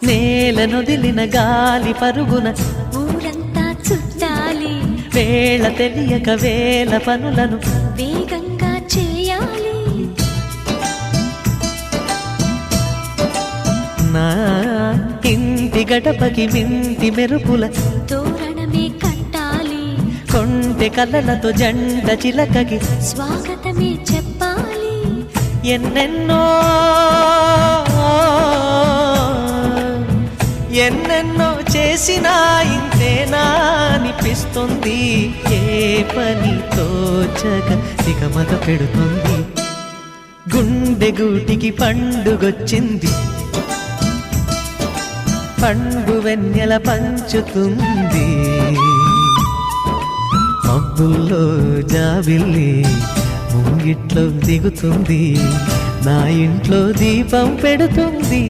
నేలనొదిలిన గాలి పరుగున ఊరంతా చుట్టాలి, వేళ తెలియక వేల పనులను వేగంగా చేయాలి. నా ఇంటి గడపకి వింటి మెరుపుల తోరణమే కట్టాలి, కొంటె కలలతో జంట చిలకకి స్వాగతమే చెప్పాలి. ఎన్నెన్నో ఎన్నెన్నో చేసినా ఇంతేనా అనిపిస్తుంది. ఏ పని తోచక దిగమగ పెడుతుంది. గుండె గూటికి పండుగొచ్చింది, పండు వెన్నెల పంచుతుంది. మబ్బుల్లో జాబిల్లి ముంగిట్లో దిగుతుంది, నా ఇంట్లో దీపం పెడుతుంది.